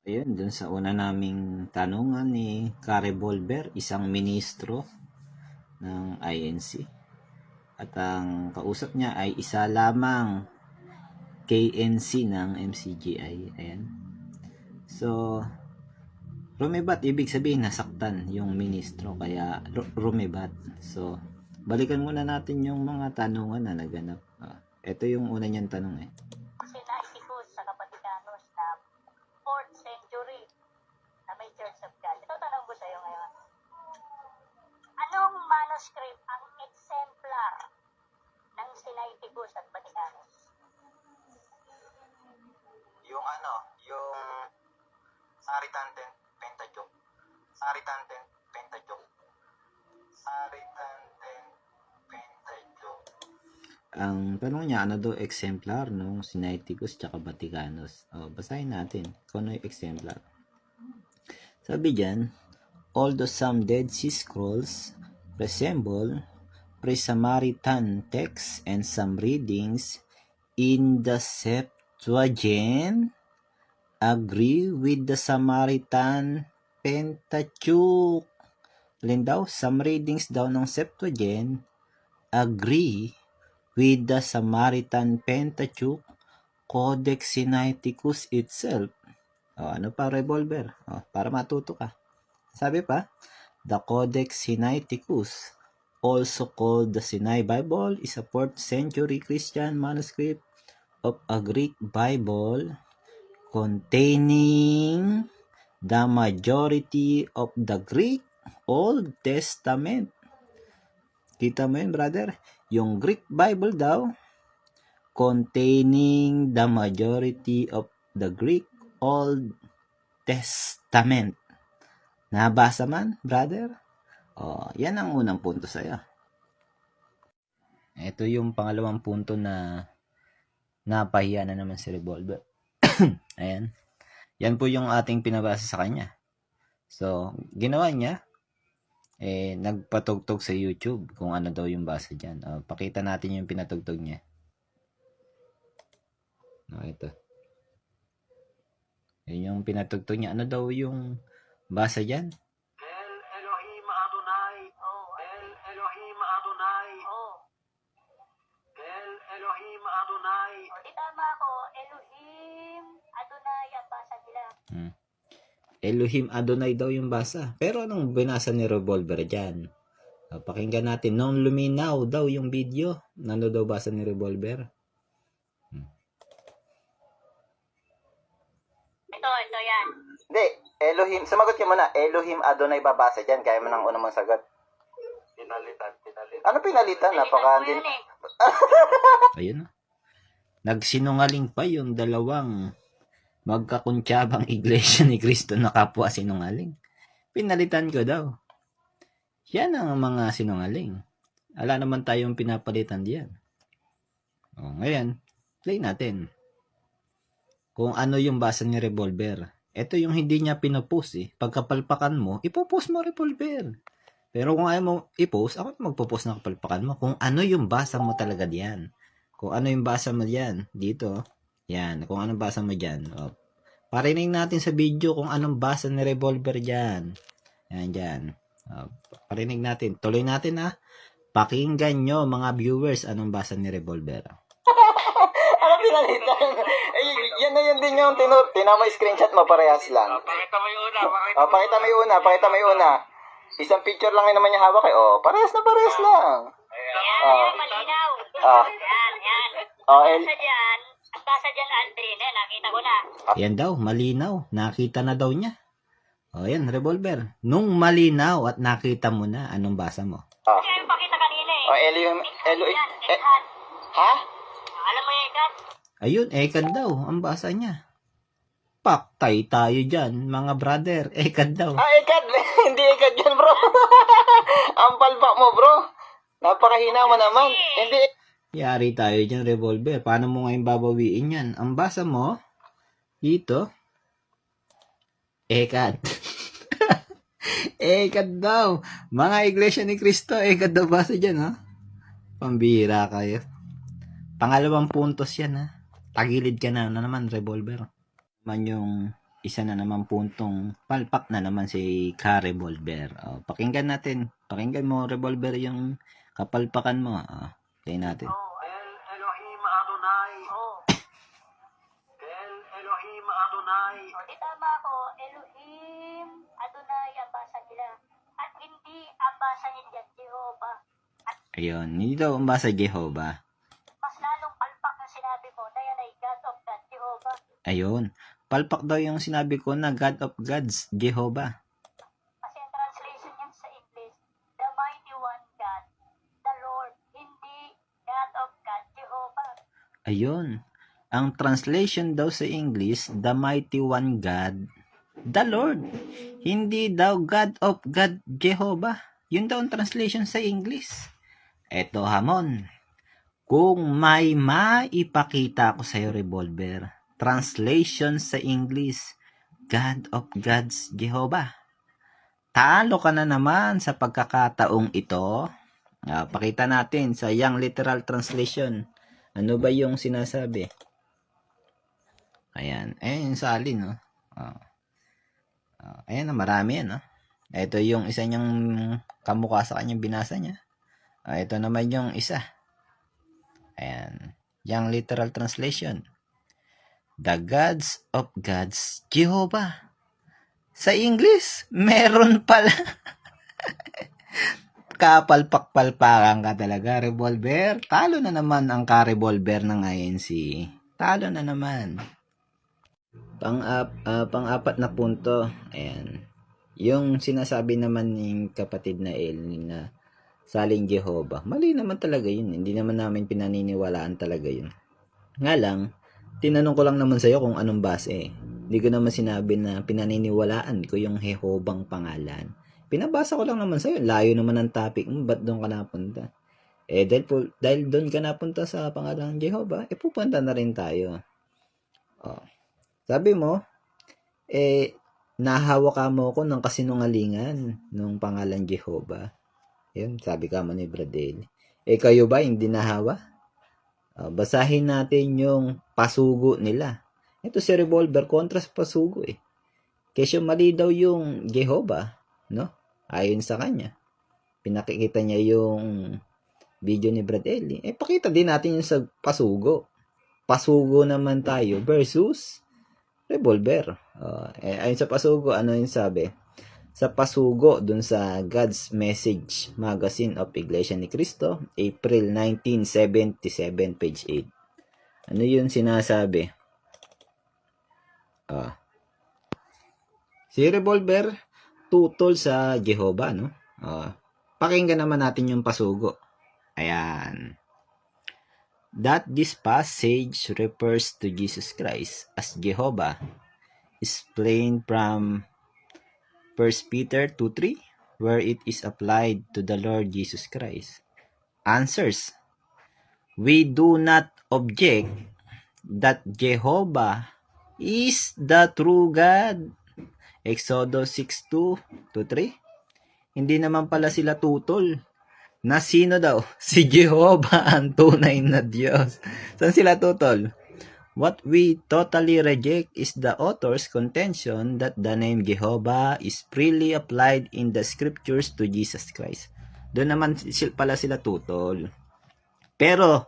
Ayun, dun sa una naming tanungan ni Ka-Revolver, isang ministro ng INC. At ang kausap niya ay isa lamang KNC ng MCGI. Ayan. So, rumibat, ibig sabihin nasaktan yung ministro, kaya rumibat. So, balikan muna natin yung mga tanungan na naganap. Ito yung una niyang tanong eh. Sinaiticus sa Kapatikanos na 4th century na may Church of God. Ito tanong ko sa iyo ngayon. Anong manuscript ang exemplar ng Sinaiticus at Vaticanus? Yung yung Samaritan Pentateuch. Samaritan Pentateuch. Samaritan Pentateuch. Ang tanong niya, ano daw exemplar nung Sinaiticus tsaka Vaticanus? Basahin natin kung ano yung exemplar. Sabi dyan, although some Dead Sea Scrolls resemble pre-Samaritan texts and some readings in the Septuagint agree with the Samaritan Pentateuch. Alin daw? Some readings daw ng Septuagint agree with the Samaritan Pentateuch Codex Sinaiticus itself. Ano pa, Revolver? Para matuto ka. Sabi pa, the Codex Sinaiticus, also called the Sinai Bible, is a 4th century Christian manuscript of a Greek Bible containing the majority of the Greek Old Testament. Kita mo yun, brother? Yung Greek Bible daw, containing the majority of the Greek Old Testament. Nabasa man, brother? Yan ang unang punto sa'yo. Ito yung pangalawang punto na napahiya na naman si Revolver. Ayan. Yan po yung ating pinabasa sa kanya. So, ginawa niya, nagpatugtog sa YouTube kung ano daw yung basa dyan. Pakita natin yung pinatugtog niya. Ito. Yun yung pinatugtog niya. Ano daw yung basa dyan? El Elohim Adonai. El Elohim Adonai. El Elohim Adonai. Di tama ako. Elohim Adonai ang basa nila. Elohim Adonai daw yung basa. Pero anong binasa ni Revolver dyan? Pakinggan natin. Nung luminaw daw yung video, ano daw basa ni Revolver? Ito yan. Hindi, Elohim. Sumagot ka muna. Elohim Adonai babasa dyan. Kaya mo nang una mong sagot. Pinalitan. Ano pinalitan? Napaka-andin. Ayun. Nagsinungaling pa yung dalawang magkakuntsabang iglesia ni Cristo na kapwa sinungaling. Pinalitan ko daw. Yan ang mga sinungaling. Ala naman tayong pinapalitan diyan. Ngayon, play natin. Kung ano yung basa ni Revolver. Ito yung hindi niya pinopost eh. Pagkapalpakan mo, ipopost mo Revolver. Pero kung ayaw mo ipost, ako magpopost na kapalpakan mo. Kung ano yung basa mo talaga diyan. Kung ano yung basa mo diyan. Dito. Yan. Kung anong basa mo diyan. Parinig natin sa video kung anong basa ni Revolver diyan. Yan diyan. Parinig natin. Tuloy natin ha. Pakinggan nyo mga viewers anong basa ni Revolver. Ano pinalitan? Yan na yun din yung tinama screenshot mo, parehas lang. Pakita mo yung una. Pakita mo yung una. Isang picture lang yun naman yung hawak eh. Parehas lang. Yan, malinaw. Yan. Ang basa dyan, Aldrin, nakita ko na. Yan daw, malinaw. Nakita na daw niya. Yan, Revolver. Nung malinaw at nakita mo na, anong basa mo? Kaya yung pakita kanina eh. Elohim. Ekad. Ha? Alam mo yung ekad? Ayun, ekad daw, ang basa niya. Paktay tayo dyan, mga brother. Ekad daw. Ekad. Hindi ekad yan, bro. Ang palpak mo, bro. Napakahina mo naman. Hindi. Yari tayo dyan, Revolver. Paano mo ngayon babawiin yan? Ang basa mo, dito, ekad. Ekad daw. Mga iglesia ni Cristo, ekad daw basa dyan, ha? Pambira kayo. Pangalawang puntos yan, ha? Tagilid ka na naman, Revolver. Man yung isa na naman puntong palpak na naman si Ka-Revolver. Pakinggan natin. Pakinggan mo, Revolver, yung kapalpakan mo. Play natin. El Elohim Adonai. El Elohim Adonai. Di tama ako, Elohim, Adonai ang basa nila. At hindi ang basa nila, Jehovah. Ayun, hindi daw ang basa Jehovah. Mas lalong palpak ang sinabi mo na yan ay God of God, Jehovah. Ayun. Palpak daw yung sinabi ko na God of Gods, Jehovah. Kasi ang translation niyan sa English, the mighty one God, the Lord, hindi God of God, Jehovah. Ayun. Ang translation daw sa English, the mighty one God, the Lord. Hindi daw God of God, Jehovah. Yun daw ang translation sa English. Eto hamon. Kung may maipakita ko sa'yo, Revolver, translation sa English, God of Gods, Jehovah. Talo ka na naman sa pagkakataong ito. Pakita natin sa Young Literal Translation. Ano ba yung sinasabi? Ayan. Ayan yung salin, no? Ayan, marami yan, no? Ito yung isa niyang kamukha sa kanyang binasa niya. Ito naman yung isa. Ayan. Young Literal Translation. The gods of gods, Jehovah. Sa English, meron pala. Kapalpak-palpakan ka talaga, Revolver. Talo na naman ang ka-Revolver ng INC. Talo na naman. Pang-apat na punto. Ayan. Yung sinasabi naman ng kapatid na Elni na saling Jehovah. Mali naman talaga yun. Hindi naman namin pinaniniwalaan talaga yun. Nga lang, tinanong ko lang naman sa'yo kung anong base. Hindi ko naman sinabi na pinaniniwalaan ko yung Jehovah'ng pangalan. Pinabasa ko lang naman sa'yo. Layo naman ang topic mo. Ba't doon ka napunta? Dahil doon ka napunta sa pangalan ng Jehovah, pupunta na rin tayo. Sabi mo, nahawa ka mo ko ng kasinungalingan ng pangalan Jehovah. Yun, sabi ka mo ni Bradley. Kayo ba hindi nahawa? Basahin natin yung pasugo nila. Ito si Revolver kontra sa pasugo Kasi mali daw yung Jehovah, no? Ayon sa kanya. Pinakikita niya yung video ni Bradley. Pakita din natin yung sa pasugo. Pasugo naman tayo versus Revolver. Ayon sa pasugo, ano yung sabi? Sa pasugo dun sa God's Message Magazine of Iglesia ni Cristo, April 1977, page 8. Ano yun sinasabi? Si Revolver, tutol sa Jehovah, no? Pakinggan naman natin yung pasugo. Ayan. That this passage refers to Jesus Christ as Jehovah is plain from 1 Peter 2:3, where it is applied to the Lord Jesus Christ. Answers. We do not object that Jehovah is the true God. Exodus 6:2-3. Hindi naman pala sila tutol. Na sino daw? Si Jehovah ang tunay na Diyos. Saan sila tutol? What we totally reject is the author's contention that the name Jehovah is freely applied in the scriptures to Jesus Christ. Doon naman pala sila tutol. Pero,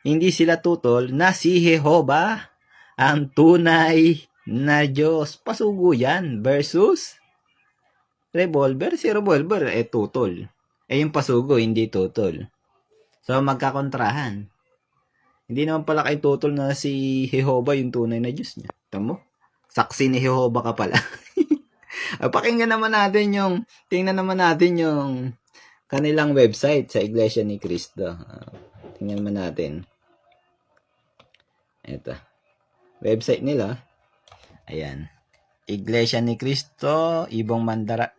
hindi sila tutol na si Jehovah ang tunay na Diyos. Pasugo yan versus Revolver. Si Revolver, tutol. Yung pasugo, hindi tutol. So, magkakontrahan. Hindi naman pala kayo tutol na si Jehovah yung tunay na Diyos niya. Tama mo? Saksi ni Jehovah ka pala. Pakinggan naman natin tingnan naman natin yung kanilang website sa Iglesia ni Cristo. Tingnan naman natin. Ito. Website nila. Ayan. Iglesia ni Cristo, Ibong Mandara.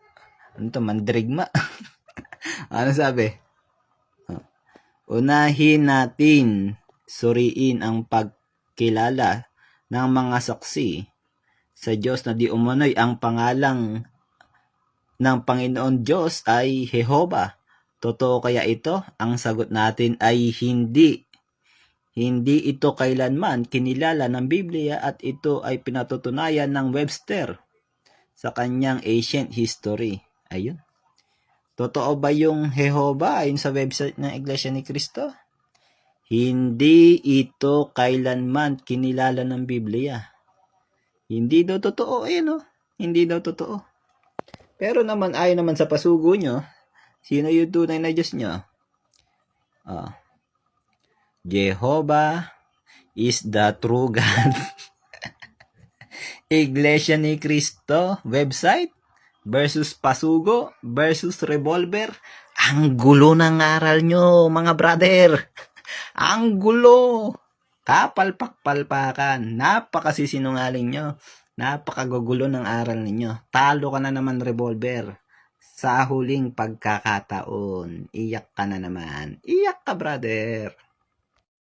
Mandirigma. Ano sabi? Unahin natin suriin ang pagkilala ng mga saksi sa Diyos na di umano'y ang pangalang ng Panginoon Diyos ay Jehovah. Totoo kaya ito? Ang sagot natin ay hindi. Hindi ito kailanman kinilala ng Biblia at ito ay pinatutunayan ng Webster sa kanyang Ancient History. Ayun. Totoo ba yung Jehovah ayon sa website ng Iglesia ni Cristo? Hindi ito kailanman kinilala ng Biblia. Hindi daw totoo, ayun o. Hindi daw totoo. Pero naman, ayon naman sa pasugo nyo, sino yung tunay na Diyos nyo? Jehovah is the true God. Iglesia ni Cristo website versus pasugo versus revolver. Ang gulo ng aral nyo, mga brother. Ang gulo. Kapalpak-palpakan. Napakasisinungaling nyo. Napakagugulo ng aral ninyo. Talo ka na naman, revolver. Sa huling pagkakataon, iyak ka na naman. Iyak ka, brother.